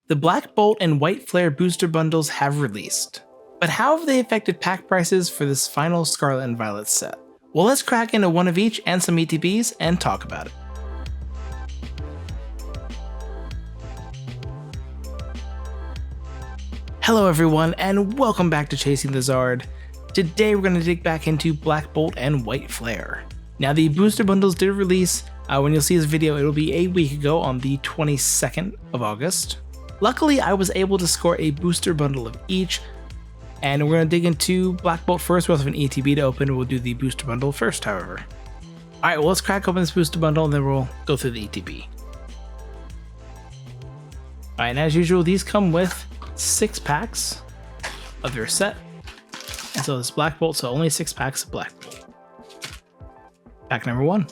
The Black Bolt and White Flare booster bundles have released, but how have they affected pack prices for this final Scarlet and Violet set? Well, let's crack into one of each and some ETBs and talk about it. Hello everyone, and welcome back to Chasing the Zard. Today we're going to dig back into Black Bolt and White Flare. Now the booster bundles did release. When you'll see this video, it'll be a week ago on the 22nd of August. Luckily, I was able to score a booster bundle of each, and we're going to dig into Black Bolt first. We also have an ETB to open. We'll do the booster bundle first, however. Alright, well, let's crack open this booster bundle and then we'll go through the ETB. Alright, and as usual, these come with 6 packs of your set. And so this Black Bolt, so only 6 packs of Black Bolt. Pack number 1.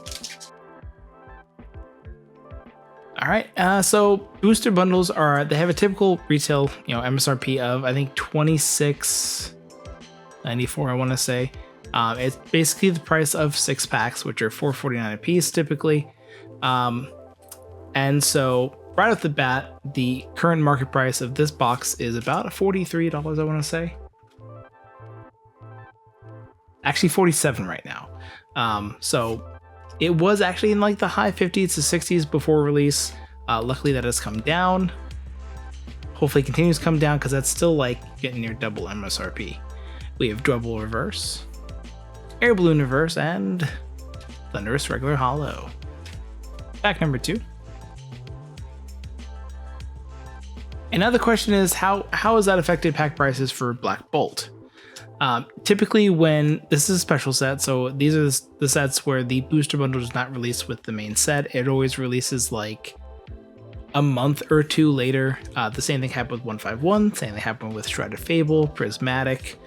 Alright, so booster bundles they have a typical retail, MSRP of, I think, $26.94, I want to say. It's basically the price of 6 packs, which are $4.49 a piece typically. And so right off the bat, the current market price of this box is about $43, I want to say. Actually, $47 right now. So it was actually in like the high 50s to 60s before release. Luckily that has come down. Hopefully it continues to come down because that's still like getting near double MSRP. We have Double Reverse, Air Balloon Reverse, and Thunderous Regular Hollow. Pack number 2. And now the question is, how has that affected pack prices for Black Bolt? Typically when this is a special set, so these are the sets where the booster bundle does not release with the main set. It always releases like a month or two later. The same thing happened with 151, same thing happened with Shrouded Fable, Prismatic.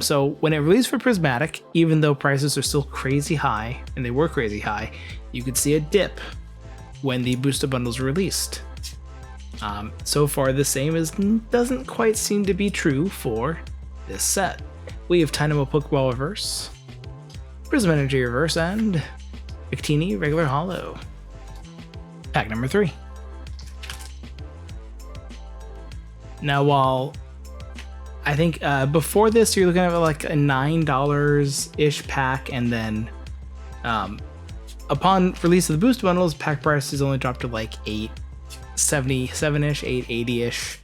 So when it released for Prismatic, even though prices are still crazy high, and they were crazy high, you could see a dip when the booster bundles were released. So far the same doesn't quite seem to be true for this set. We have Dynamo Pokeball Reverse, Prism Energy Reverse, and Victini Regular Hollow. Pack number 3. Now, while I think before this you're looking at like a $9-ish pack, and then upon release of the booster bundles, pack prices only dropped to like $877-ish, $880-ish.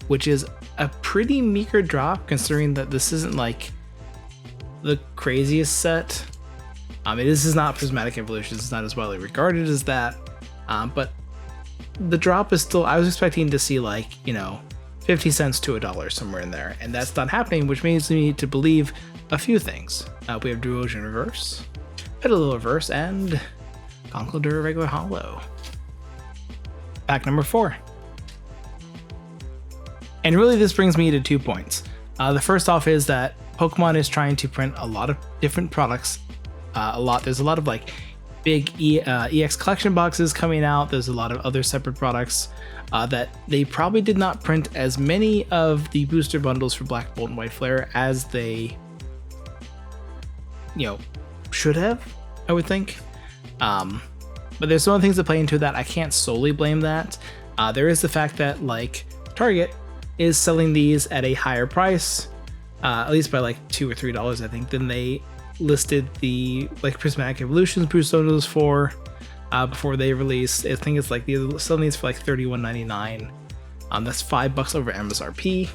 Which is a pretty meager drop considering that this isn't like the craziest set. This is not Prismatic Evolutions, it's not as widely regarded as that, but the drop is still, I was expecting to see like, 50 cents to $1 somewhere in there, and that's not happening, which means we need to believe a few things. We have Duosion Reverse, Petalil Reverse, and Conkeldurr Regular Hollow. Pack number 4. And really this brings me to 2 points. The first off is that Pokemon is trying to print a lot of different products. There's a lot of like big EX collection boxes coming out. There's a lot of other separate products that they probably did not print as many of the booster bundles for Black Bolt and White Flare as they should have, I would think. But there's some other things that play into that. I can't solely blame that. There is the fact that like Target is selling these at a higher price, at least by like $2 or $3, I think, than they listed the like Prismatic Evolutions booster bundles for before they released. I think it's like they're selling these for like $31.99. That's $5 over MSRP.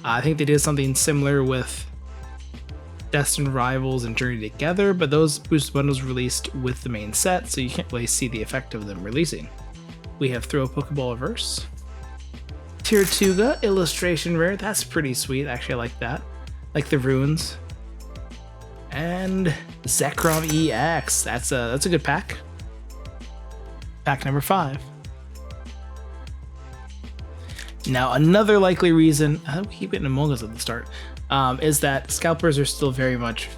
I think they did something similar with Destined Rivals and Journey Together, but those booster bundles released with the main set, so you can't really see the effect of them releasing. We have Throw Pokeball Reverse, Tirtuga Illustration Rare, that's pretty sweet, actually I like that. Like the runes. And Zekrom EX, that's a good pack. Pack number 5. Now another likely reason, I keep getting Among Us at the start, is that scalpers are still very much,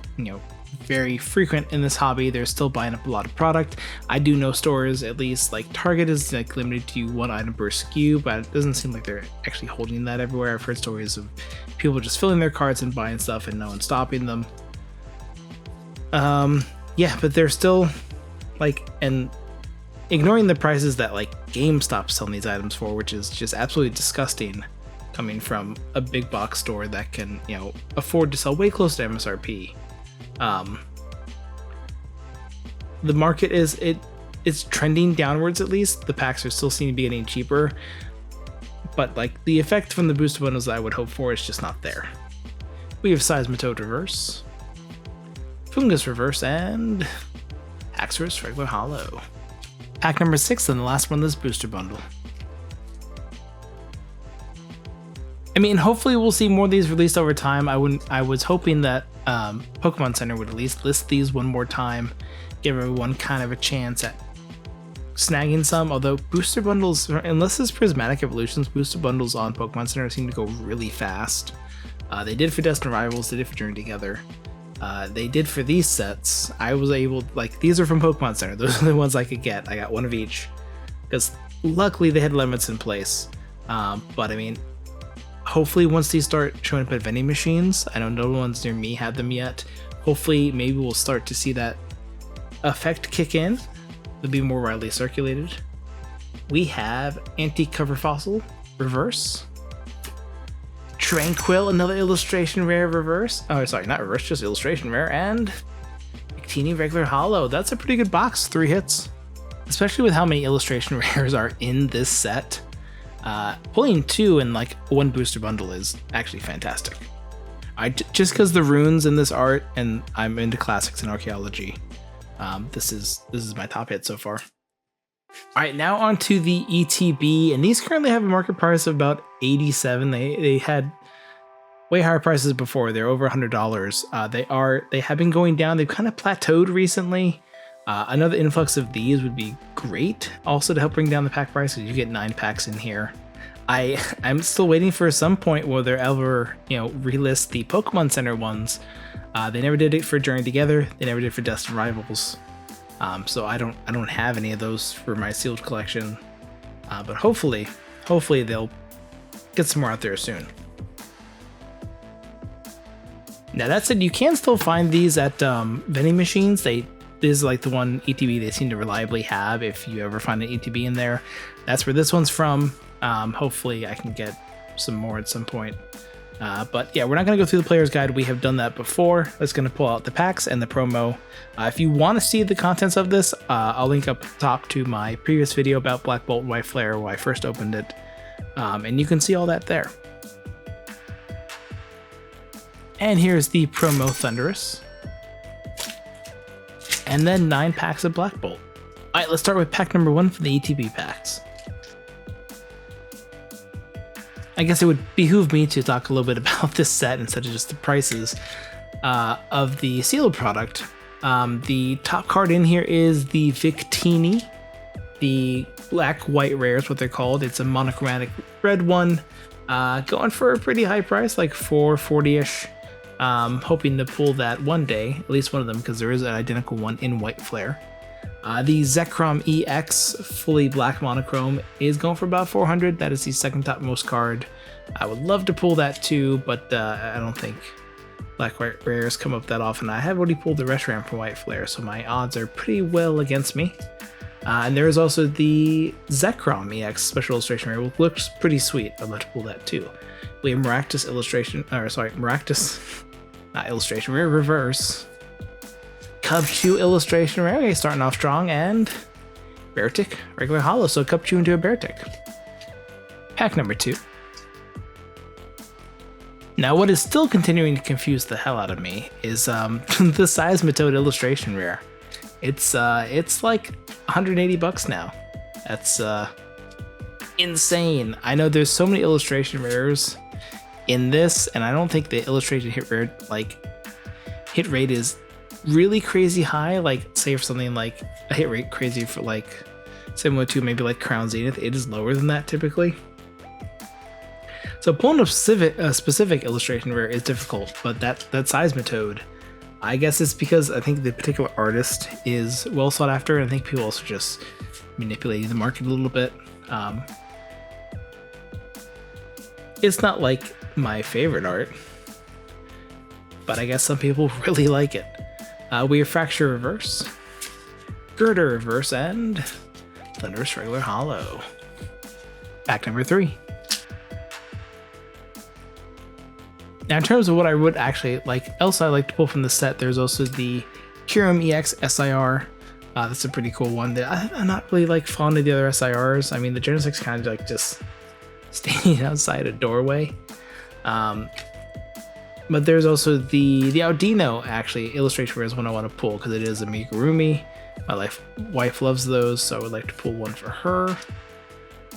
very frequent in this hobby. They're still buying up a lot of product. I do know stores, at least like Target, is like limited to 1 item per SKU, but it doesn't seem like they're actually holding that everywhere. I've heard stories of people just filling their carts and buying stuff and no one stopping them. Yeah, but they're still like, and ignoring the prices that like GameStop's selling these items for, which is just absolutely disgusting coming from a big box store that can, you know, afford to sell way close to MSRP. The market it's trending downwards. At least the packs are still seen to be getting cheaper, but like the effect from the booster bundles that I would hope for is just not there. We have Seismitoad Reverse, Fungus Reverse, and Haxorus Regular Hollow. Pack number 6 and the last one of this booster bundle. I mean, hopefully we'll see more of these released over time. I was hoping that Pokemon Center would at least list these one more time, give everyone kind of a chance at snagging some. Although booster bundles, unless it's Prismatic Evolutions, booster bundles on Pokemon Center seem to go really fast. They did for Destined Rivals, they did for Journey Together. They did for these sets. I was able, like, these are from Pokemon Center. Those are the ones I could get. I got one of each because luckily they had limits in place. But I mean, hopefully once these start showing up at vending machines, I know no ones near me had them yet. Hopefully maybe we'll start to see that effect kick in. They'll be more widely circulated. We have Anti-Cover Fossil Reverse, Tranquil, another illustration rare reverse. Oh, sorry, not reverse, just illustration rare, and Victini Regular Hollow. That's a pretty good box, 3 hits. Especially with how many illustration rares are in this set. Pulling 2 in like 1 booster bundle is actually fantastic. Just because the runes in this art, and I'm into classics and archaeology, this is my top hit so far. Alright, now on to the ETB, and these currently have a market price of about $87. They had way higher prices before. They're over $100. They have been going down. They've kind of plateaued recently. Another influx of these would be great, also to help bring down the pack price, because you get 9 packs in here. I'm still waiting for some point where they'll ever, you know, relist the Pokemon Center ones. They never did it for Journey Together. They never did for Destined Rivals. So I don't have any of those for my sealed collection. But hopefully they'll get some more out there soon. Now that said, you can still find these at vending machines. This is like the one ETB they seem to reliably have. If you ever find an ETB in there, that's where this one's from. Hopefully I can get some more at some point. But yeah, we're not going to go through the player's guide. We have done that before. Let's going to pull out the packs and the promo. If you want to see the contents of this, I'll link up top to my previous video about Black Bolt and White Flare when I first opened it. And you can see all that there. And here's the promo Thundurus. And then 9 packs of Black Bolt. Alright, let's start with pack number 1 for the ETB packs. I guess it would behoove me to talk a little bit about this set instead of just the prices of the sealed product. The top card in here is the Victini, the black-white rare is what they're called. It's a monochromatic red one, going for a pretty high price, like $440-ish. Hoping to pull that one day, at least one of them, because there is an identical one in White Flare. The Zekrom EX fully black monochrome is going for about $400. That is the second topmost card. I would love to pull that too, but I don't think black-white rares come up that often. I have already pulled the Reshiram from White Flare, so my odds are pretty well against me. And there is also the Zekrom EX special illustration rare, which looks pretty sweet. I'd love to pull that too. We have Maractus illustration, Maractus, not illustration rare, reverse. Cubchoo illustration rare, okay, starting off strong, and Beartic regular hollow, so Cubchoo into a Beartic. Pack number 2. Now, what is still continuing to confuse the hell out of me is the Seismitoad illustration rare. It's like $180 now. That's insane. I know there's so many illustration rares in this, and I don't think the illustration hit rate is really crazy high. Like, say for something like a hit rate crazy for like similar to maybe like Crown Zenith, it is lower than that typically. So pulling a specific illustration rare is difficult, but that Seismitoad, I guess it's because I think the particular artist is well sought after, and I think people also just manipulating the market a little bit. It's not like my favorite art, but I guess some people really like it. We have Fracture Reverse, Girder Reverse, and Thunderous Regular Hollow. Pack number 3. Now, in terms of what I would actually like, else I like to pull from the set, there's also the Kyurem EX SIR. That's a pretty cool one. I'm not really like fond of the other SIRs. I mean, the Genesix kind of like just standing outside a doorway. But there's also the Audino actually illustration is one I want to pull because it is a Amigurumi. My wife loves those, so I would like to pull one for her.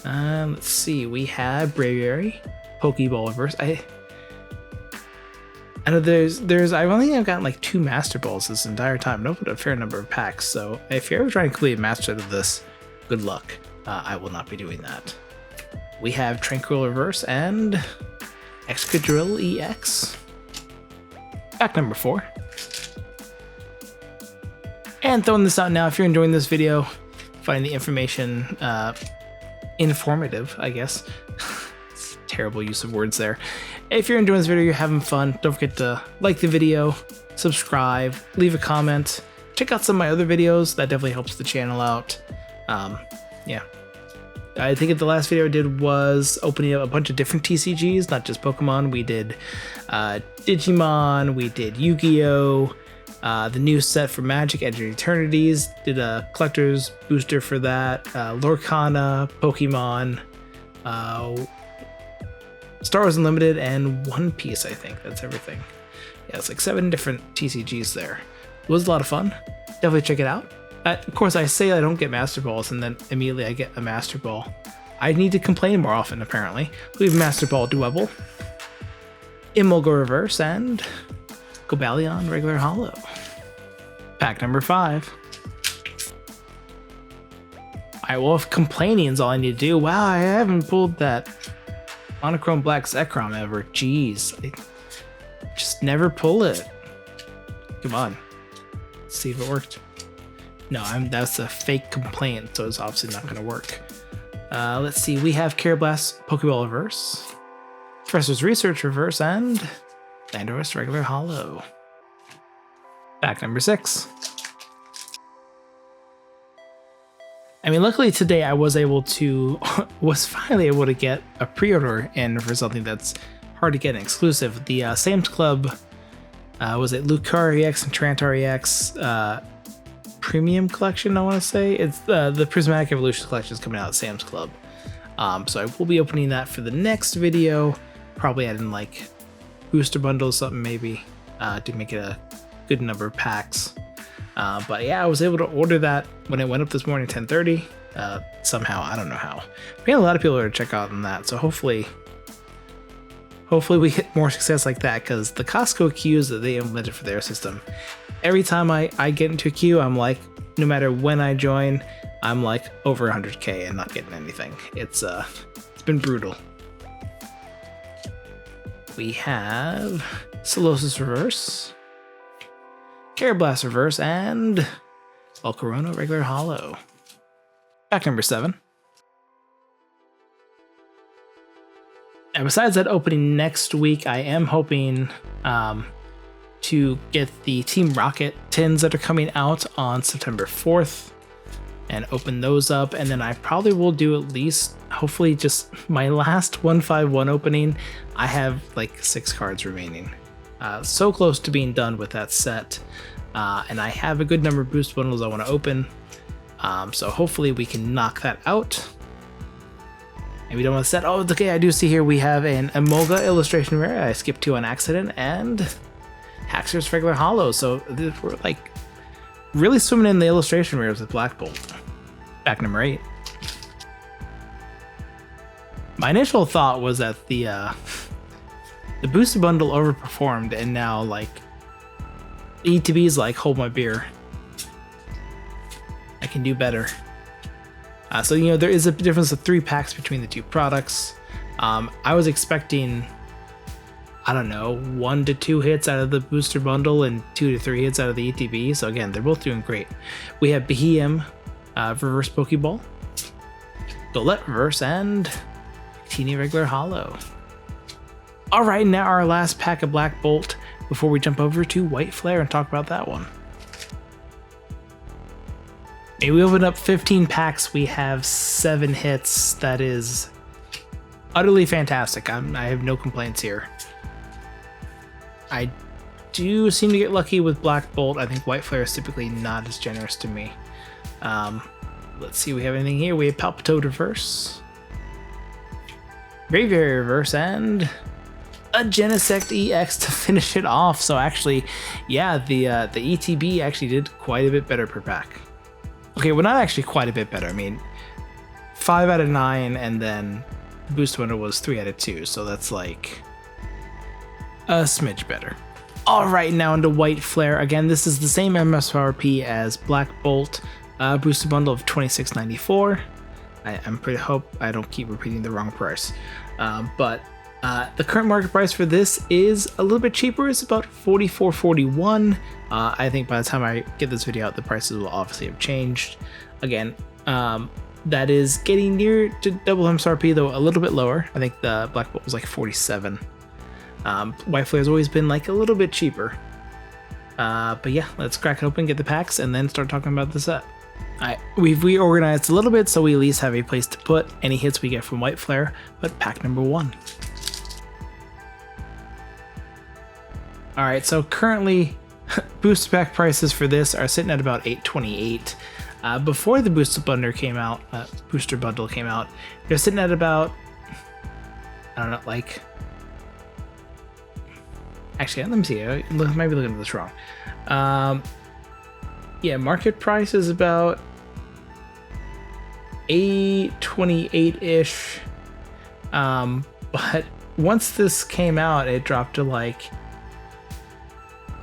Let's see, we have Braviary, Pokeball Reverse. I know I've gotten like 2 Master Balls this entire time, and opened a fair number of packs, so if you're ever trying to complete a master of this, good luck. I will not be doing that. We have Tranquil Reverse and Excadrill EX. Pack number 4. And throwing this out now, if you're enjoying this video, finding the information informative, I guess. It's a terrible use of words there. If you're enjoying this video, you're having fun, don't forget to like the video, subscribe, leave a comment, check out some of my other videos. That definitely helps the channel out. Yeah. I think the last video I did was opening up a bunch of different TCGs, not just Pokemon. We did Digimon, we did Yu-Gi-Oh!, the new set for Magic, Edge of Eternities, did a collector's booster for that, Lorcana, Pokemon, Star Wars Unlimited, and One Piece, I think. That's everything. Yeah, it's like 7 different TCGs there. It was a lot of fun. Definitely check it out. Of course, I say I don't get Master Balls, and then immediately I get a Master Ball. I need to complain more often, apparently. We have Master Ball Dwebble, Emolga Reverse, and Cobalion Regular Hollow. Pack number 5. Alright, well, if complaining is all I need to do, wow, I haven't pulled that Monochrome Black Zekrom ever. Jeez, I just never pull it. Come on, let's see if it worked. No, that's a fake complaint, so it's obviously not going to work. Let's see, we have Carablast Pokeball Reverse, Professor's Research Reverse, and Landorus Regular Hollow. Pack number 6. I mean, luckily today I was finally able to get a pre-order in for something that's hard to get an exclusive. The Sam's Club, was it Lucario EX and Trantar EX Premium Collection, I want to say? It's the Prismatic Evolution Collection is coming out at Sam's Club. So I will be opening that for the next video, probably adding like booster bundles, something maybe, to make it a good number of packs. But yeah, I was able to order that when it went up this morning at 10:30. Somehow, I don't know how. We had a lot of people to check out on that, so hopefully we hit more success like that, because the Costco queues that they implemented for their system, every time I get into a queue, I'm like, no matter when I join, I'm like over 100k and not getting anything. It's been brutal. We have Solosis Reverse, Carablast Reverse, and Volcarona Regular Hollow. Pack number 7. And besides that opening next week, I am hoping to get the Team Rocket tins that are coming out on September 4th and open those up. And then I probably will do at least, hopefully, just my last 151 opening. I have like 6 cards remaining. So close to being done with that set. And I have a good number of boost bundles I want to open. So hopefully we can knock that out. And we don't want to set. Oh, okay, I do see here we have an Emolga illustration rare. I skipped 2 on accident, and Haxorus Regular Hollow. So we're like really swimming in the illustration rares with Black Bolt. Pack number 8. My initial thought was that the booster bundle overperformed, and now like ETBs like hold my beer. I can do better. So you know, there is a difference of 3 packs between the 2 products. I was expecting I don't know, 1 to 2 hits out of the booster bundle and 2 to 3 hits out of the ETB. So again, they're both doing great. We have Behem, reverse Pokeball, Golett reverse, and teeny regular holo. All right, now our last pack of Black Bolt before we jump over to White Flare and talk about that one. And we opened up 15 packs. We have 7 hits. That is utterly fantastic. I have no complaints here. I do seem to get lucky with Black Bolt. I think White Flare is typically not as generous to me. Let's see, we have anything here. We have Palpitoad reverse, Graveyard reverse, and a Genesect EX to finish it off. So actually, yeah, the ETB actually did quite a bit better per pack. Okay, well, not actually quite a bit better. I mean, 5 out of 9, and then the boost window was 3 out of 2. So that's like a smidge better. All right, now into White Flare. Again, this is the same MSRP as Black Bolt. Booster bundle of $26.94. I'm pretty hope I don't keep repeating the wrong price. But the current market price for this is a little bit cheaper. It's about $44.41. I think by the time I get this video out, the prices will obviously have changed. Again, that is getting near to double MSRP, though a little bit lower. I think the Black Bolt was like 47. White Flare has always been like a little bit cheaper. But yeah, let's crack it open, get the packs, and then start talking about the set. We've reorganized a little bit so we at least have a place to put any hits we get from White Flare, but pack number 1. Alright, so currently booster pack prices for this are sitting at about $8.28. Before the booster bundle came out, they're sitting at about, I don't know, like, actually, let me see, I might be looking at this wrong. Yeah, market price is about $8.28-ish. But once this came out, it dropped to like,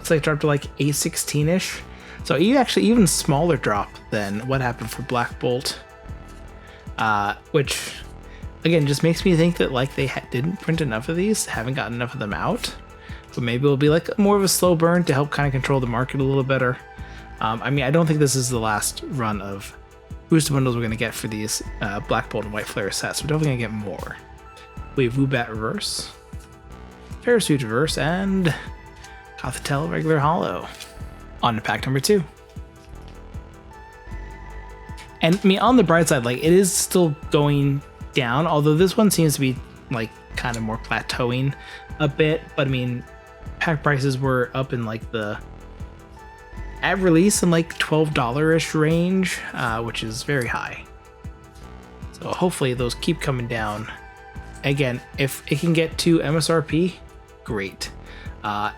dropped to like $8.16-ish. So actually even smaller drop than what happened for Black Bolt. Which, again, just makes me think that like they didn't print enough of these, haven't gotten enough of them out. But maybe it'll be like more of a slow burn to help kind of control the market a little better. I mean, I don't think this is the last run of booster bundles we're going to get for these Black Bolt and White Flare sets. We're definitely going to get more. We have Woobat reverse, Ferrosuit reverse, and Gothitelle regular holo. On to pack number 2. And I mean, on the bright side, like, it is still going down, although this one seems to be like kind of more plateauing a bit. But I mean, pack prices were up in like the at release in like $12-ish range, which is very high. So hopefully those keep coming down. Again, if it can get to MSRP, great. I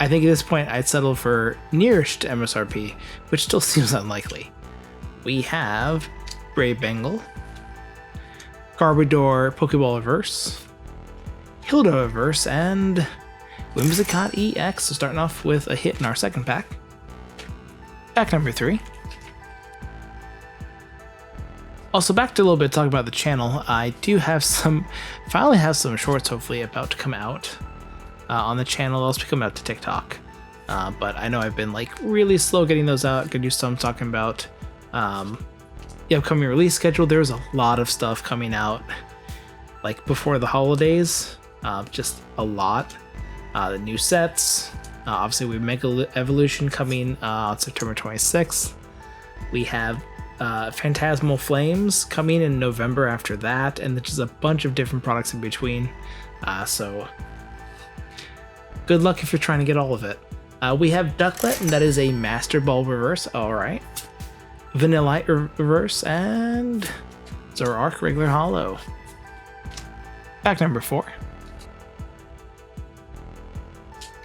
think at this point I'd settle for nearest to MSRP, which still seems unlikely. We have Brave Bengal, Garbodor Pokeball reverse, Hilda reverse, and Whimsicott EX. So starting off with a hit in our second pack. Pack number 3. Also, back to a little bit talking about the channel. I do have finally have some shorts hopefully about to come out on the channel. They'll also be coming out to TikTok. But I know I've been like really slow getting those out. Gonna do some talking about the upcoming release schedule. There's a lot of stuff coming out like before the holidays. Just a lot. The new sets. Obviously, we have Mega Evolution coming on September 26th. We have Phantasmal Flames coming in November after that, and there's just a bunch of different products in between. So good luck if you're trying to get all of it. We have Ducklet, and that is a Master Ball reverse. All right. Vanillite reverse, and Zoroark regular holo. Pack number 4.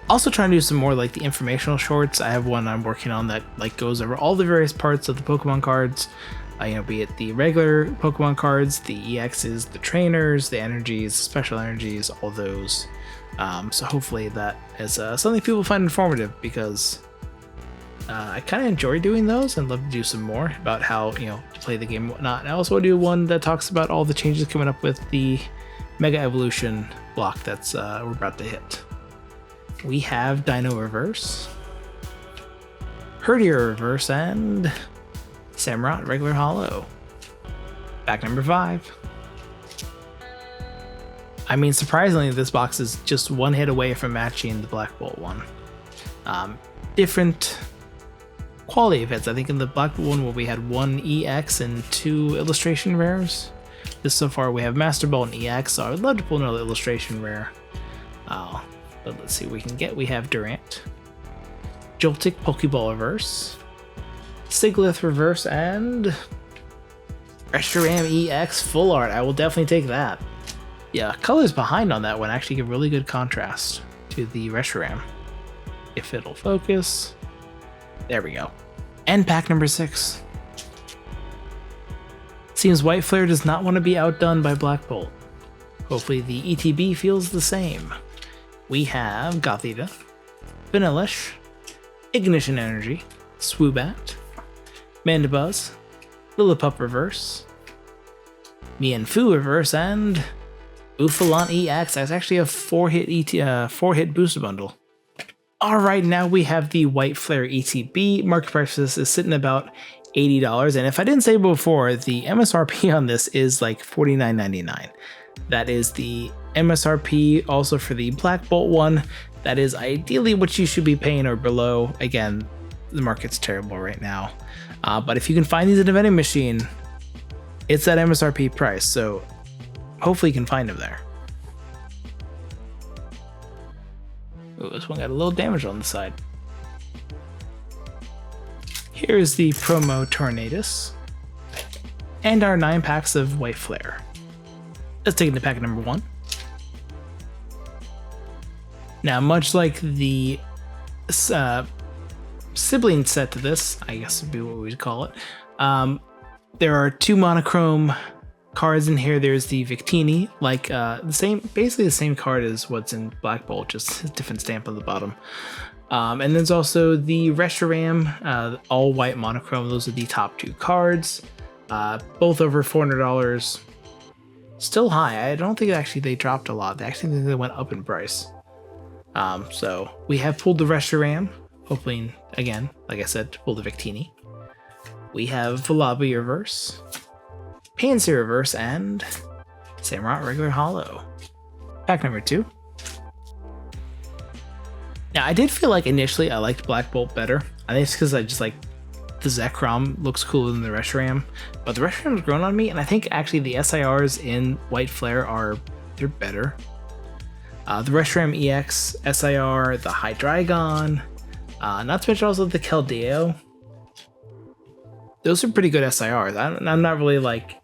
Also trying to do some more like the informational shorts. I have one I'm working on that like goes over all the various parts of the Pokemon cards, be it the regular Pokemon cards, the EXs, the trainers, the energies, special energies, all those. So hopefully that is something people find informative, because I kind of enjoy doing those and love to do some more about how to play the game and whatnot. And I also do one that talks about all the changes coming up with the Mega Evolution block that's we're about to hit. We have Dino Reverse, Herdier Reverse, and Samurott regular holo. Pack number 5. I mean, surprisingly, this box is just one hit away from matching the Black Bolt one. Different quality of hits. I think in the Black Bolt one where we had 1 EX and 2 illustration rares. This so far we have Master Bolt and EX, so I would love to pull another illustration rare. But let's see what we can get. We have Durant, Joltik Pokeball Reverse, Siglith Reverse, and Reshiram EX Full Art. I will definitely take that. Yeah, colors behind on that one actually give really good contrast to the Reshiram. If it'll focus. There we go. And pack number 6. Seems White Flare does not want to be outdone by Black Bolt. Hopefully the ETB feels the same. We have Gothita, Vanillish, Ignition Energy, Swoobat, Mandibuzz, Lillipup Reverse, Mienfoo Reverse, and Uffalon EX. That's actually a 4-hit booster bundle. Alright, now we have the White Flare ETB. Market price for this is sitting about $80, and if I didn't say before, the MSRP on this is like $49.99. That is the MSRP also for the Black Bolt one. That is ideally what you should be paying or below. Again, the market's terrible right now. But if you can find these in a vending machine, it's that MSRP price, so hopefully you can find them there. Ooh, this one got a little damage on the side. Here is the promo Tornadus, and our 9 packs of White Flare. Let's take it to pack number 1. Now, much like the sibling set to this, I guess would be what we'd call it, there are 2 monochrome cards in here. There's the Victini, like basically the same card as what's in Black Bolt, just a different stamp on the bottom. And there's also the Reshiram, all white monochrome. Those are the top 2 cards, both over $400. Still high. I don't think actually they dropped a lot. I actually think they went up in price. So we have pulled the Reshiram, hoping again, like I said, to pull the Victini. We have Volabia Reverse, Pansy Reverse, and Samurott regular holo. Pack number 2. Now, I did feel like initially I liked Black Bolt better. I think it's because I just like the Zekrom looks cooler than the Reshiram, but the Reshiram's grown on me, and I think actually the SIRs in White Flare they're better. The Reshiram EX SIR, the Hydreigon, not to mention also the Keldeo. Those are pretty good SIRs. I'm not really like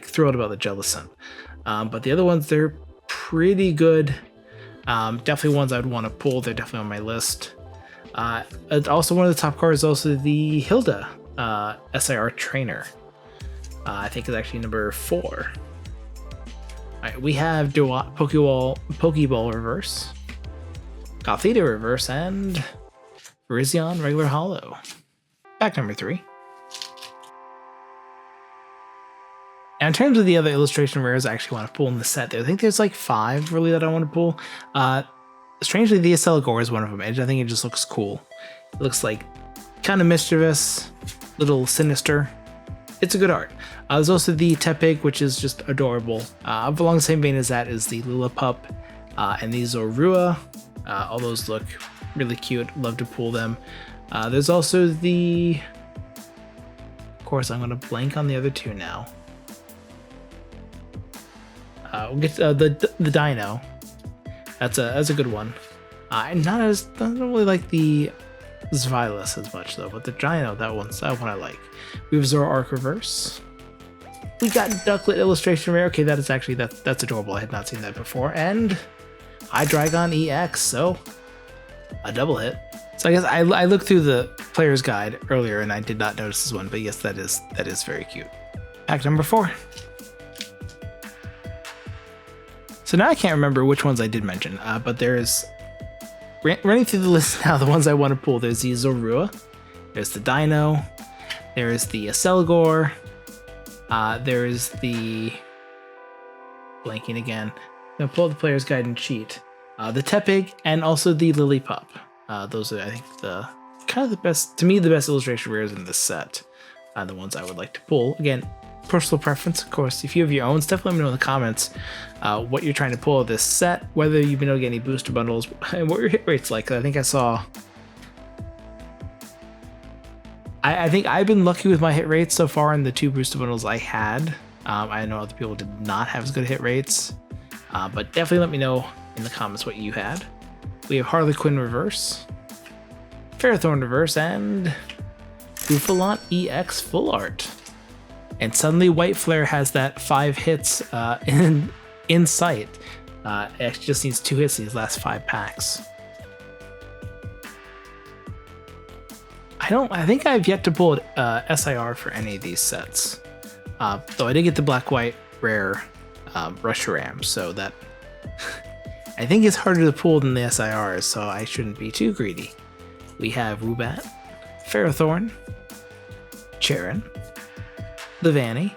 thrilled about the Jellicent, but the other ones, they're pretty good. Definitely ones I would want to pull. They're definitely on my list. Also, one of the top cards is also the Hilda SIR Trainer. I think it's actually number 4. Alright, we have Pokeball Reverse, Gothita Reverse, and Virizion regular holo. Pack number 3. Now, in terms of the other illustration rares I actually want to pull in the set, I think there's like 5 really that I want to pull. Strangely, the Acelgor is one of them. I think it just looks cool. It looks like kind of mischievous, little sinister. It's a good art. There's also the Tepig, which is just adorable. Along the same vein as that is the Lillipup and the Zorua. All those look really cute. Love to pull them. There's also the... Of course, I'm going to blank on the other 2 now. We'll get the Dino. That's a good one. I don't really like the Zvilas as much though, but the Dino, that one I like. We have Zoroark Reverse. We got Ducklet illustration rare. Okay, that's adorable. I had not seen that before. And Hydreigon EX, so a double hit. So I guess I looked through the player's guide earlier and I did not notice this one, but yes, that is very cute. Pack number 4. So now I can't remember which ones I did mention, but there's, running through the list now, the ones I want to pull, there's the Zorua, there's the Dino, there's the Acelgor, there's the blanking again. I'm gonna pull up the player's guide and cheat. The Tepig and also the Lillipup. Those are, I think, the kind of the best, to me, the best illustration rares in this set. The ones I would like to pull. Again, personal preference, of course. If you have your own, definitely let me know in the comments what you're trying to pull this set, whether you've been able to get any booster bundles, and what your hit rate's like. I think I saw. I think I've been lucky with my hit rates so far in the 2 booster bundles I had. I know other people did not have as good hit rates, but definitely let me know in the comments what you had. We have Harlequin Reverse, Ferrothorn Reverse, and Buffalant EX Full Art. And suddenly White Flare has that 5 hits in sight. It just needs 2 hits in these last 5 packs. I think I've yet to pull SIR for any of these sets. Though I did get the black-white rare Reshiram, so that I think it's harder to pull than the SIRs, so I shouldn't be too greedy. We have Woobat, Ferrothorn, Charon, Levani,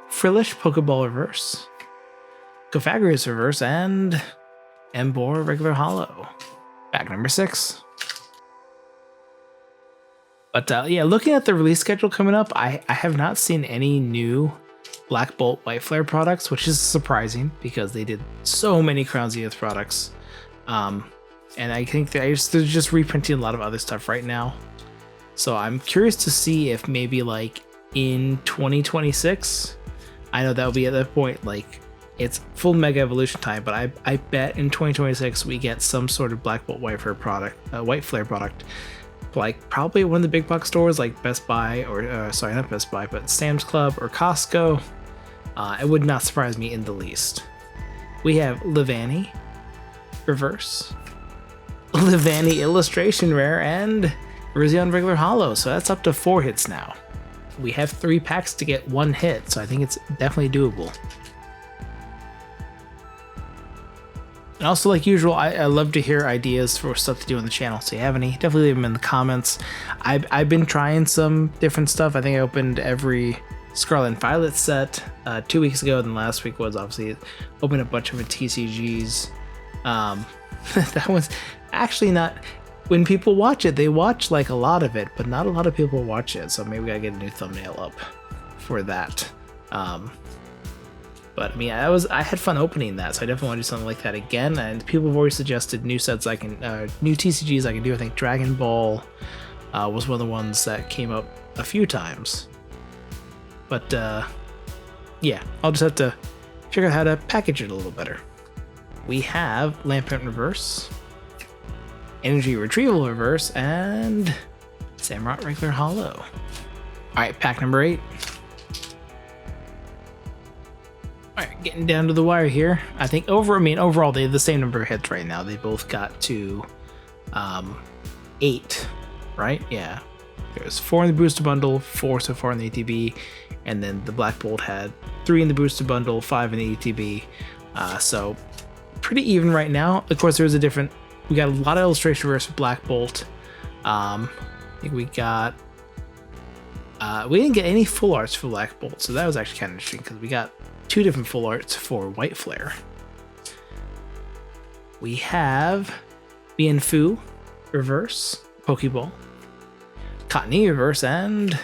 Frillish Pokeball Reverse, Gofagrius Reverse, and Embor Regular Hollow. Pack number 6. But yeah, looking at the release schedule coming up, I have not seen any new Black Bolt White Flare products, which is surprising because they did so many Crown Zenith products. And I think they're just reprinting a lot of other stuff right now. So I'm curious to see if maybe like in 2026, I know that'll be at that point, like it's full Mega Evolution time, but I bet in 2026 we get some sort of Black Bolt White Flare product, like probably one of the big box stores like Best Buy or sorry, not Best Buy, but Sam's Club or Costco. It would not surprise me in the least. We have Levani Reverse, Levani Illustration Rare, and Rizzion Regular Hollow, so that's up to 4 hits now. We have 3 packs to get 1 hit, so I think it's definitely doable. And also, like usual, I love to hear ideas for stuff to do on the channel, so if you have any, definitely leave them in the comments. I've been trying some different stuff. I think I opened every Scarlet and Violet set 2 weeks ago, and last week was obviously opened a bunch of TCGs. That was actually not... When people watch it, they watch like a lot of it, but not a lot of people watch it, so maybe we gotta get a new thumbnail up for that. But I mean, I had fun opening that, so I definitely want to do something like that again. And people have always suggested new sets I can, new TCGs I can do. I think Dragon Ball was one of the ones that came up a few times. But yeah, I'll just have to figure out how to package it a little better. We have Lampent Reverse, Energy Retrieval Reverse, and Samurott Regular Hollow. Alright, pack number 8. Alright, getting down to the wire here. I think overall they have the same number of hits right now. They both got to 8, right? Yeah. There's 4 in the booster bundle, 4 so far in the ETB, and then the Black Bolt had 3 in the booster bundle, 5 in the ETB. So pretty even right now. Of course, there's a different... We got a lot of illustration reverse for Black Bolt. I think we got... we didn't get any full arts for Black Bolt, so that was actually kind of interesting because we got 2 different full arts for White Flare. We have Bienfu Reverse, Pokeball, Cottonee Reverse, and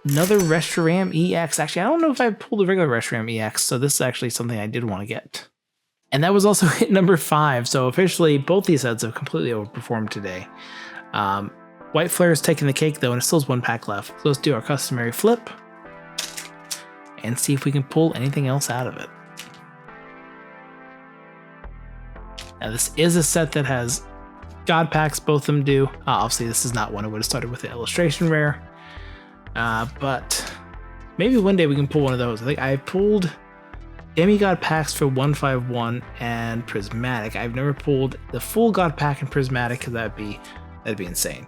another Reshiram EX. Actually, I don't know if I pulled a regular Reshiram EX, so this is actually something I did want to get. And that was also hit number 5, so officially both these sets have completely overperformed today. White Flare is taking the cake though, and it still has 1 pack left. So let's do our customary flip and see if we can pull anything else out of it. Now this is a set that has God packs, both of them do. Obviously this is not one I would have started with the illustration rare. But maybe one day we can pull one of those. I think I pulled Demigod packs for 151 and Prismatic. I've never pulled the full God pack in Prismatic because that'd be insane.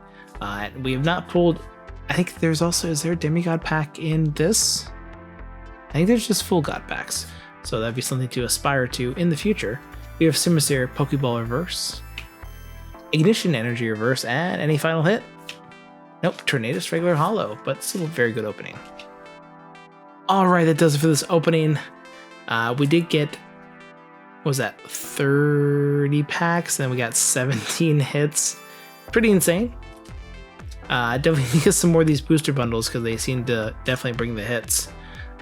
We have not pulled. I think there's also, is there a Demigod pack in this? I think there's just full God packs, so that'd be something to aspire to in the future. We have Simisear Pokeball Reverse, Ignition Energy Reverse, and any final hit? Nope, Tornadus Regular Hollow, but still a very good opening. Alright, that does it for this opening. We did get, what was that, 30 packs, and then we got 17 hits. Pretty insane. Definitely need some more of these booster bundles because they seem to definitely bring the hits.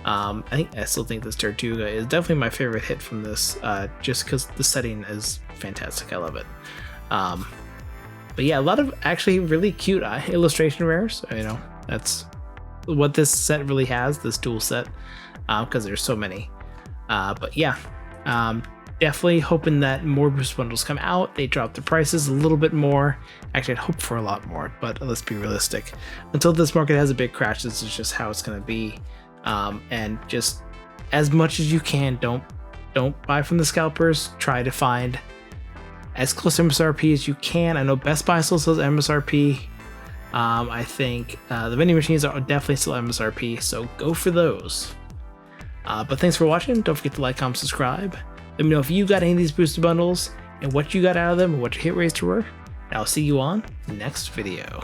I still think this Tortuga is definitely my favorite hit from this, just because the setting is fantastic. I love it. But yeah, a lot of actually really cute illustration rares. You know, that's what this set really has, this dual set, because there's so many. But yeah, definitely hoping that more booster bundles come out. They drop the prices a little bit more. Actually, I'd hope for a lot more, but let's be realistic. Until this market has a big crash, this is just how it's going to be. And just as much as you can, don't buy from the scalpers. Try to find as close to MSRP as you can. I know Best Buy still sells MSRP. I think the vending machines are definitely still MSRP, so go for those. But thanks for watching. Don't forget to like, comment, subscribe. Let me know if you got any of these booster bundles and what you got out of them and what your hit rates were. And I'll see you on the next video.